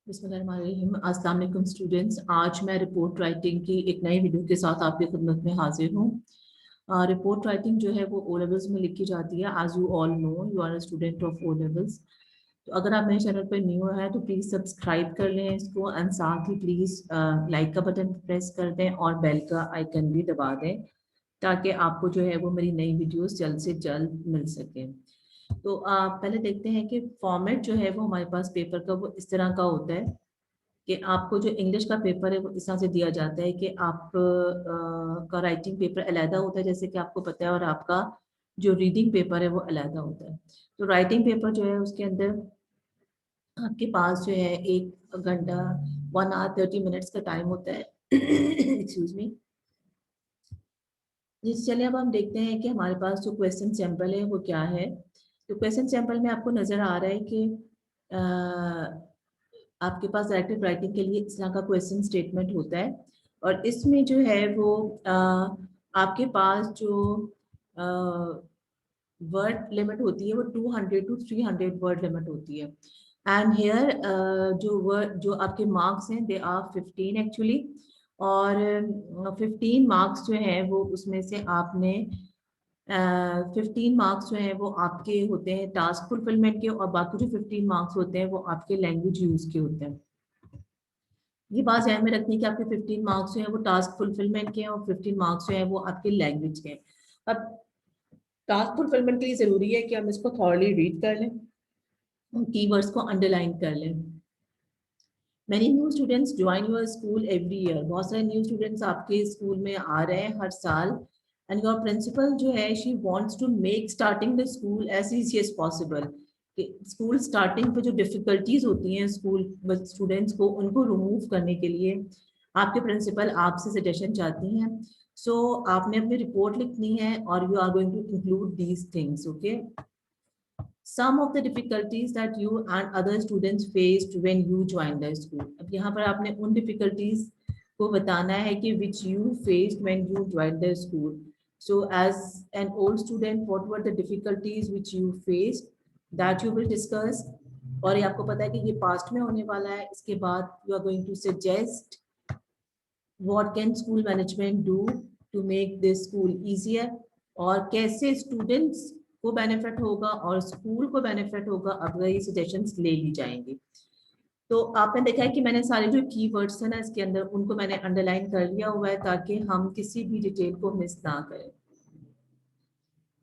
बिस्मिल्लाहिर्रहमानिर्रहीम। अस्सलाम वालेकुम स्टूडेंट्स। आज मैं रिपोर्ट राइटिंग की एक नई वीडियो के साथ आपकी खिदमत में हाजिर हूँ। रिपोर्ट राइटिंग जो है वो ओ लेवल्स में लिखी जाती है। As you all know, you are a student of O levels. तो अगर आप मेरे चैनल पर न्यू है तो प्लीज़ सब्सक्राइब कर लें इसको, एंड साथ ही प्लीज़ लाइक का बटन प्रेस कर दें और बेल का आइकन भी दबा दें, ताकि आपको जो है वो मेरी नई वीडियोस जल्द से जल्द मिल सके। तो पहले देखते हैं कि फॉर्मेट जो है वो हमारे पास पेपर का वो इस तरह का होता है कि आपको जो इंग्लिश का पेपर है वो इस तरह से दिया जाता है कि आप का राइटिंग पेपर अलहदा होता है, जैसे कि आपको पता है, और आपका जो रीडिंग पेपर है वो अलहदा होता है। तो राइटिंग पेपर जो है उसके अंदर आपके पास जो है 1 घंटा 1 hour 30 minutes का टाइम होता है। Excuse me. जी चलिए, अब हम देखते हैं कि हमारे पास जो क्वेश्चन सैंपल है वो क्या है। तो क्वेश्चन सैंपल में आपको नजर आ रहा है कि अ, आपके पास डायरेक्टिव राइटिंग के लिए इस तरह का क्वेश्चन स्टेटमेंट होता है, और इसमें जो है वो आपके पास जो वर्ड लिमिट होती है वो 200 to 300 वर्ड लिमिट होती है। एंड हेयर जो आपके मार्क्स हैं दे आर 15 एक्चुअली। और 15 मार्क्स जो है वो उसमें से आपने 15 मार्क्स जो है वो आपके होते हैं टास्क फुलफिलमेंट के, और बाकी जो 15 मार्क्स होते हैं वो आपके लैंग्वेज यूज के होते हैं। ये बात ध्यान में रखनी है कि आपके 15 मार्क्स जो है वो टास्क फुलफिलमेंट के हैं और 15 मार्क्स जो है वो आपके लैंग्वेज के हैं। अब टास्क फुलफिलमेंट के लिए जरूरी है कि हम इसको थॉरली रीड कर लें, कीवर्ड्स को अंडरलाइन कर लें। Many new students join your school every year. बहुत सारे न्यू स्टूडेंट्स आपके स्कूल में आ रहे हैं हर साल। एंड योर प्रिंसिपल जो है she wants to make starting the school as easy as possible. School starting पे जो डिफिकल्टीज होती हैं स्कूल स्टूडेंट्स को, उनको रिमूव करने के लिए आपके प्रिंसिपल आपसे सजेशन चाहती हैं। सो आपने अपनी रिपोर्ट लिखनी है और you are going to include these things. Okay, some of the difficulties that you and other students faced when you joined the school। अब यहाँ पर आपने उन difficulties को बताना है कि which you faced when you joined the school। So as an old student, what were the difficulties which you faced that you will discuss। और ये आपको पता है कि ये past में होने वाला है। इसके बाद you are going to suggest what can school management do to make this school easier, और कैसे स्टूडेंट्स को बेनिफिट होगा और स्कूल को बेनिफिट होगा अगर ये सजेशंस ले ली जाएंगी। तो आपने देखा है कि मैंने सारे जो कीवर्ड्स है ना इसके अंदर उनको मैंने अंडरलाइन कर लिया हुआ है ताकि हम किसी भी डिटेल को मिस ना करें।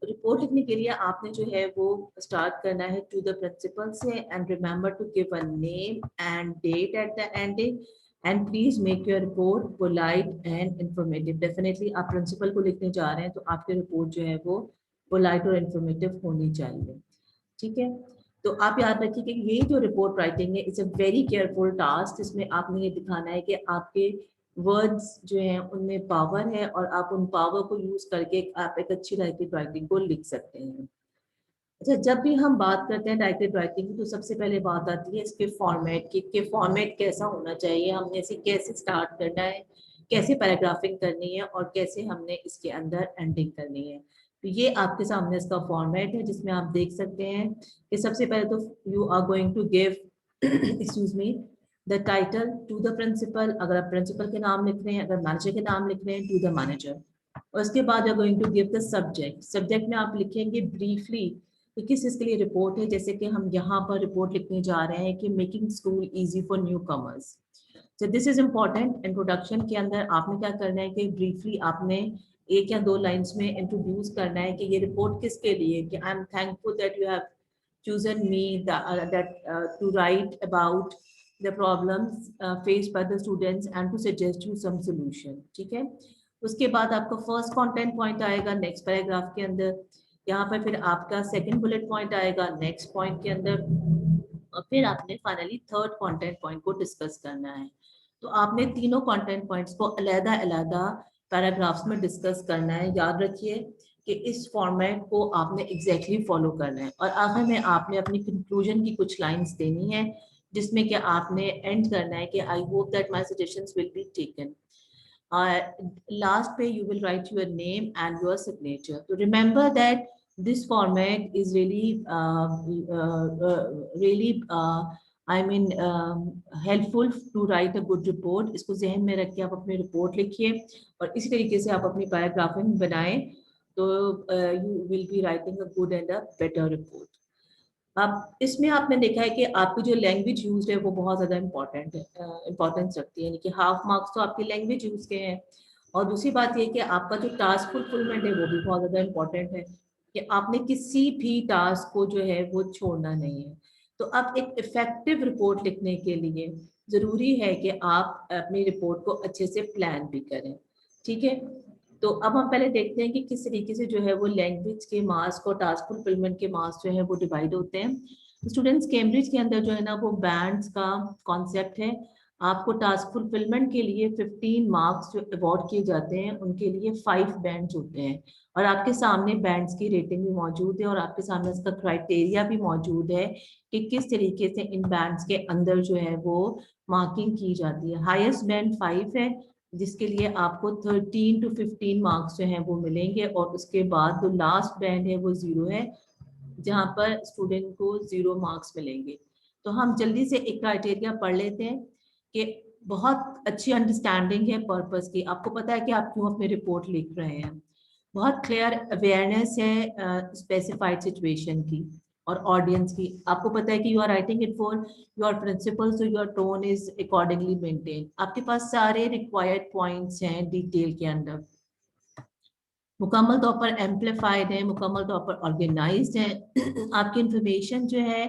रिपोर्ट लिखने के लिए आपने जो है वो स्टार्ट करना है टू द प्रिंसिपल से, and remember to give a name and date at the ending, and please make your report polite and informative. Definitely आप प्रिंसिपल को लिखने जा रहे हैं तो आपकी रिपोर्ट जो है वो पोलाइट और इंफॉर्मेटिव होनी चाहिए। ठीक है, तो आप याद रखिए कि ये जो रिपोर्ट राइटिंग है it's a very careful task. इसमें आपने ये दिखाना है कि आपके वर्ड्स जो हैं उनमें पावर है और आप उन पावर को यूज करके आप एक अच्छी डायरेक्टेड राइटिंग को लिख सकते हैं। अच्छा, जब भी हम बात करते हैं डायरेक्टेड राइटिंग की तो सबसे पहले बात आती है इसके फॉर्मेट की, कि फॉर्मेट कैसा होना चाहिए, हमने इसे कैसे स्टार्ट करना है, कैसे पैराग्राफिंग करनी है और कैसे हमने इसके अंदर एंडिंग करनी है। तो ये आपके सामने इसका फॉर्मेट है जिसमें आप देख सकते हैं कि सबसे पहले तो you are going to give excuse me the title to the principal. अगर आप प्रिंसिपल के नाम लिख रहे हैं, अगर मैनेजर के नाम लिख रहे हैं, टू द मैनेजर। और उसके बाद you are going to give the subject. Subject में आप लिखेंगे ब्रीफली कि किस चीज के लिए रिपोर्ट है। जैसे कि हम यहाँ पर रिपोर्ट लिखने जा रहे हैं कि making school easy for new commerce. तो दिस इज इम्पोर्टेंट। इंट्रोडक्शन के अंदर आपने क्या करना है कि ब्रीफली आपने 1 या 2 लाइन्स में इंट्रोड्यूस करना है कि ये रिपोर्ट किसके लिए, कि I am thankful that you have chosen me to write about the problems faced by the students and to suggest you some solution। ठीक है, उसके बाद आपका फर्स्ट कंटेंट पॉइंट आएगा नेक्स्ट पैराग्राफ के अंदर। यहाँ पर फिर आपका सेकंड बुलेट पॉइंट आएगा नेक्स्ट पॉइंट के अंदर, और फिर आपने फाइनली थर्ड कंटेंट पॉइंट को डिस्कस करना है। तो आपने तीनों कंटेंट पॉइंट्स को अलग-अलग पैराग्राफ्स में डिस्कस करना है। याद रखिए कि इस फॉर्मेट को आपने एग्जैक्टली फॉलो करना है, और आखिर में आपने अपनी कंक्लूजन की कुछ लाइंस देनी है जिसमें कि आपने एंड करना है कि I hope that my suggestions will be taken. Last पे you will write your name and your signature। तो remember that this format is really I mean helpful to write a good report. इसको जहन में रख के आप अपनी report लिखिए और इसी तरीके से आप अपनी पैराग्राफिंग बनाएं, तो you will be writing a good and a better report. अब इसमें आपने देखा है कि आपकी जो लैंग्वेज यूज है वो बहुत ज़्यादा इम्पोर्टेंट है, इम्पोर्टेंस रखती है, यानी कि हाफ मार्क्स तो आपकी लैंग्वेज यूज के हैं। और दूसरी बात ये कि आपका जो टास्क फुलफिलमेंट है वो भी बहुत ज़्यादा इम्पोर्टेंट है, कि आपने किसी भी टास्क को जो है वो छोड़ना नहीं है। तो अब एक इफेक्टिव रिपोर्ट लिखने के लिए ज़रूरी है कि आप अपनी रिपोर्ट को अच्छे से प्लान भी करें। ठीक है, तो अब हम पहले देखते हैं कि किस तरीके से जो है वो लैंग्वेज के मार्क्स और टास्क फुलफिलमेंट के मार्क्स जो है वो डिवाइड होते हैं। स्टूडेंट्स, कैम्ब्रिज के अंदर जो है ना वो बैंड्स का कॉन्सेप्ट है। आपको टास्क फुलफिलमेंट के लिए 15 मार्क्स जो अवार्ड किए जाते हैं उनके लिए 5 बैंड्स होते हैं, और आपके सामने बैंड्स की रेटिंग भी मौजूद है और आपके सामने इसका क्राइटेरिया भी मौजूद है कि किस तरीके से इन बैंड्स के अंदर जो है वो मार्किंग की जाती है। हाईएस्ट बैंड 5 है, जिसके लिए आपको 13 to 15 मार्क्स जो हैं वो मिलेंगे, और उसके बाद जो लास्ट बैंड है वो 0 है, जहाँ पर स्टूडेंट को 0 मार्क्स मिलेंगे। तो हम जल्दी से एक क्राइटेरिया पढ़ लेते हैं कि बहुत अच्छी अंडरस्टैंडिंग है पर्पस की, आपको पता है कि आप क्यों अपनी रिपोर्ट लिख रहे हैं, बहुत क्लियर अवेयरनेस है स्पेसिफाइड सिचुएशन की और ऑडियंस की। आपको पता है कि you are writing it for your principals, so your tone is accordingly maintain. आपके पास सारे रिक्वायर्ड पॉइंट्स हैं डिटेल के अंदर, मुकम्मल तौर पर एम्पलीफाइड है, मुकम्मल तौर पर ऑर्गेनाइज्ड है। आपकी इंफॉर्मेशन जो है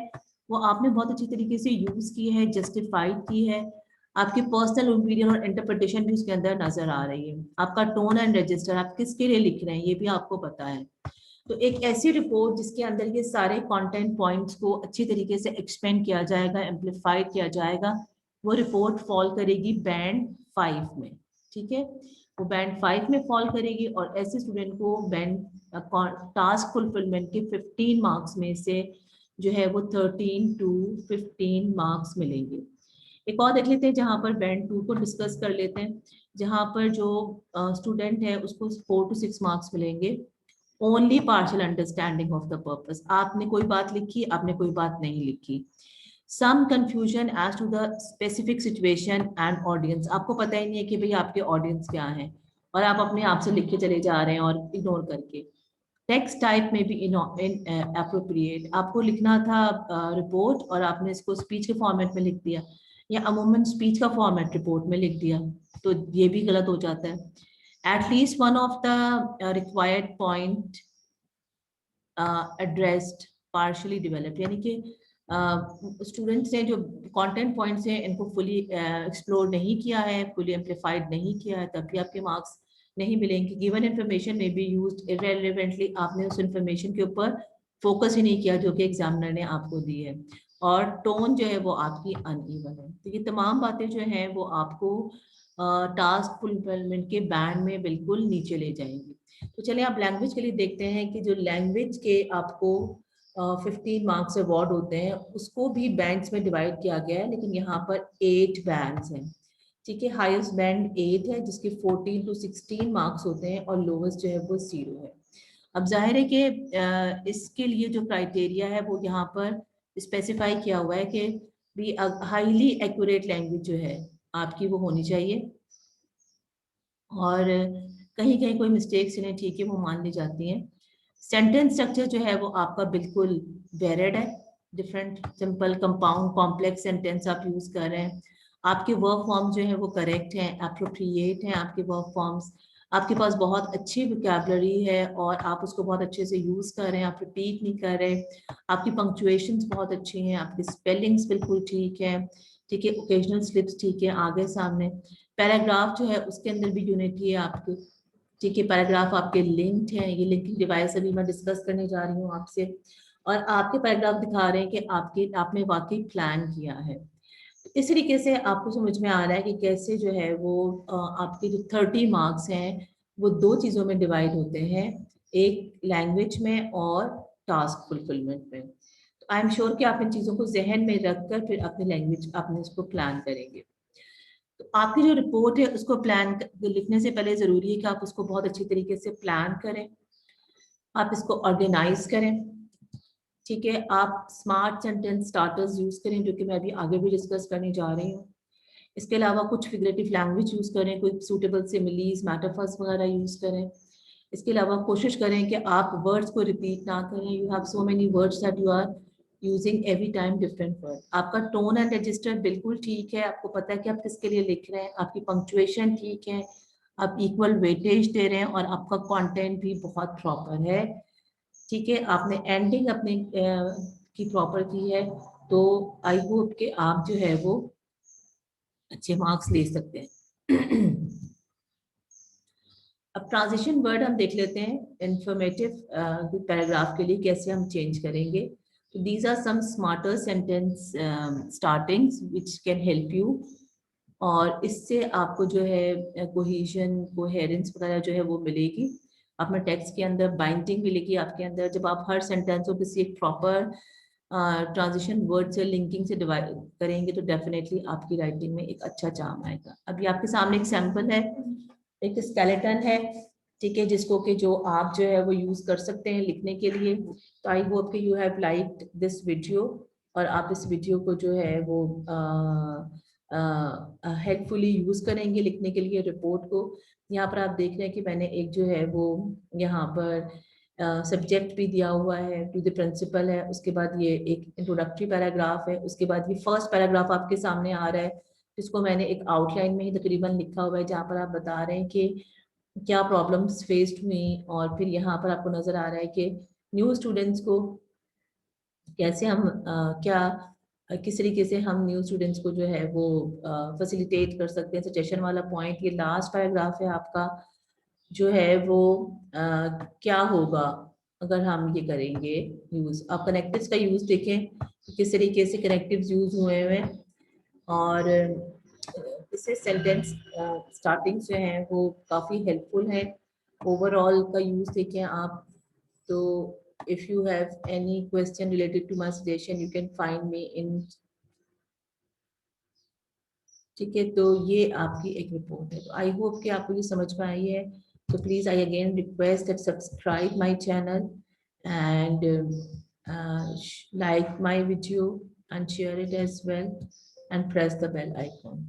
वो आपने बहुत अच्छी तरीके से यूज की है, जस्टिफाइड की है। आपकी पर्सनल ओपिनियन और इंटरप्रिटेशन भी उसके अंदर नजर आ रही है। आपका टोन एंड रजिस्टर, आप किसके लिए लिख रहे हैं ये भी आपको पता है। तो एक ऐसी रिपोर्ट जिसके अंदर ये सारे कंटेंट पॉइंट्स को अच्छी तरीके से एक्सपेंड किया जाएगा, एम्पलीफाइड किया जाएगा, वो रिपोर्ट फॉल करेगी बैंड 5 में। ठीक है, वो बैंड 5 में फॉल करेगी, और ऐसे स्टूडेंट को बैंड टास्क फुलफिलमेंट के 15 मार्क्स में से जो है वो 13 to 15 मार्क्स मिलेंगे। एक और देख लेते हैं जहां पर बैंड 2 को डिस्कस कर लेते हैं, जहां पर जो स्टूडेंट है उसको 4 to 6 मार्क्स मिलेंगे। Only partial understanding of the purpose, आपने कोई बात लिखी, आपने कोई बात नहीं लिखी। Some confusion as to the specific situation and audience, आपको पता ही नहीं है कि भाई आपके ऑडियंस क्या है, और आप अपने आप से लिख के चले जा रहे हैं और इग्नोर करके। टेक्स्ट टाइप में भी इन अप्रोप्रिएट, आपको लिखना था रिपोर्ट और आपने इसको स्पीच के फॉर्मेट में लिख दिया, या अमूमन स्पीच का फॉर्मेट रिपोर्ट में लिख दिया, तो ये भी गलत हो जाता है। At least one of the required point addressed partially developed, यानी कि स्टूडेंट्स ने जो कंटेंट पॉइंट्स हैं इनको फुली एक्सप्लोर नहीं किया है, फुली एम्पलीफाइड नहीं किया है, तभी आपके मार्क्स नहीं मिलेंगे। गिवन इन्फॉर्मेशन में बी यूज्ड इररिलेवेंटली, आपने उस इन्फॉर्मेशन के ऊपर फोकस ही नहीं किया जो कि एग्जामिनर ने आपको दी है, और टोन जो है वो आपकी अनइवन है। तो ये तमाम बातें जो हैं वो आपको टास्क फुलफिलमेंट के बैंड में बिल्कुल नीचे ले जाएंगी। तो चलिए आप लैंग्वेज के लिए देखते हैं कि जो लैंग्वेज के आपको 15 मार्क्स अवार्ड होते हैं उसको भी बैंड्स में डिवाइड किया गया है, लेकिन यहाँ पर 8 बैंड्स हैं। ठीक है, हाईएस्ट बैंड 8 है जिसके 14 to 16 मार्क्स होते हैं, और लोवेस्ट जो है वो 0 है। अब जाहिर है कि इसके लिए जो क्राइटेरिया है वो यहाँ पर स्पेसिफाई किया हुआ है कि भी हाईली एक्यूरेट लैंग्वेज जो है आपकी वो होनी चाहिए, और कहीं कहीं कोई मिस्टेक्स इन्हें ठीक है वो मान ली जाती हैं। सेंटेंस स्ट्रक्चर जो है वो आपका बिल्कुल वेरिड है, different, simple, compound, complex sentence आप यूज कर रहे हैं। आपके वर्क फॉर्म्स जो है वो करेक्ट हैं, अप्रोप्रिएट हैं आपके वर्क फॉर्म्स। आपके पास बहुत अच्छी वोकैबुलरी है और आप उसको बहुत अच्छे से यूज कर रहे हैं, आप रिपीट नहीं कर रहे। आपकी पंक्चुएशंस बहुत अच्छी हैं, आपकी स्पेलिंग्स बिल्कुल ठीक है। ठीक है, ओकेजनल स्लिप्स ठीक है आगे सामने। पैराग्राफ जो है उसके अंदर भी यूनिटी है आपकी। ठीक है, पैराग्राफ आपके लिंक्ड हैं, ये लिंकिंग डिवाइस अभी मैं डिस्कस करने जा रही हूँ आपसे, और आपके पैराग्राफ दिखा रहे हैं कि आपने वाकई प्लान किया है। इस तरीके से आपको समझ में आ रहा है कि कैसे जो है वो आपके जो 30 मार्क्स हैं वो दो चीज़ों में डिवाइड होते हैं, एक लैंग्वेज में और टास्क फुलफिलमेंट में। तो आई एम श्योर कि आप इन चीज़ों को जहन में रखकर फिर अपनी लैंग्वेज अपने इसको प्लान करेंगे। तो आपकी जो रिपोर्ट है उसको प्लान लिखने से पहले जरूरी है कि आप उसको बहुत अच्छी तरीके से प्लान करें, आप इसको ऑर्गेनाइज करें, ठीक है, आप स्मार्ट सेंटेंस स्टार्टर्स यूज करें, जो कि मैं अभी आगे भी डिस्कस करने जा रही हूँ। इसके अलावा कुछ फिगरेटिव लैंग्वेज यूज करें, कोई सूटेबल सिमिलीज, मेटाफर्स वगैरह यूज करें। इसके अलावा कोशिश करें कि आप वर्ड्स को रिपीट ना करें। You have so many words that you are using every time different word. आपका टोन एंड रजिस्टर बिल्कुल ठीक है, आपको पता है कि आप किसके लिए लिख रहे हैं, आपकी पंक्चुएशन ठीक है, आप इक्वल वेटेज दे रहे हैं और आपका कंटेंट भी बहुत प्रॉपर है। ठीक है, आपने एंडिंग अपने की प्रॉपर की है, तो आई होप कि आप जो है वो अच्छे मार्क्स ले सकते हैं। अब ट्रांजिशन वर्ड हम देख लेते हैं इंफॉर्मेटिव पैराग्राफ के लिए कैसे हम चेंज करेंगे। तो these are some smarter sentence startings which can help you, और इससे आपको जो है कोहेजन कोहेरेंस वगैरह जो है वो मिलेगी। अपने टेक्स्ट के अंदर बाइंडिंग मिलेगी आपके अंदर, जब आप हर सेंटेंस को किसी एक प्रॉपर ट्रांजिशन वर्ड से लिंकिंग से डिवाइड करेंगे तो डेफिनेटली आपकी राइटिंग में एक अच्छा चार्म आएगा। अभी आपके सामने एक सैंपल है, एक स्केलेटन है, ठीक है, जिसको कि जो आप जो है वो यूज कर सकते हैं लिखने के लिए। तो आई होप कि you have liked this video, और आप इस वीडियो को जो है वो हेल्पफुली यूज करेंगे लिखने के लिए रिपोर्ट को। यहाँ पर आप देख रहे हैं कि मैंने एक जो है वो यहाँ पर सब्जेक्ट भी दिया हुआ है, टू द प्रिंसिपल है, उसके बाद ये एक इंट्रोडक्टरी पैराग्राफ है, उसके बाद ये फर्स्ट पैराग्राफ आपके सामने आ रहा है, जिसको मैंने एक आउटलाइन में ही तकरीबन लिखा हुआ है, जहाँ पर आप बता रहे हैं कि क्या प्रॉब्लम्स फेस्ड हुई, और फिर यहाँ पर आपको नजर आ रहा है कि न्यू स्टूडेंट्स को कैसे हम किस तरीके से हम न्यू स्टूडेंट्स को जो है वो फैसिलिटेट कर सकते हैं। सजेशन वाला पॉइंट ये लास्ट पैराग्राफ है आपका, जो है वो क्या होगा अगर हम ये करेंगे यूज। आप कनेक्टिव्स का यूज देखें, किस तरीके से कनेक्टिव्स यूज हुए हैं, और इससे सेंटेंस स्टार्टिंग जो है वो काफी हेल्पफुल है। ओवरऑल का यूज देखें आप। तो if you have any question related to my suggestion you can find me in। ठीक है, तो ये आपकी एक रिपोर्ट है। तो आई होप कि आपको ये समझ में आई है। तो please I again request that subscribe my channel and like my video and share it as well and press the bell icon।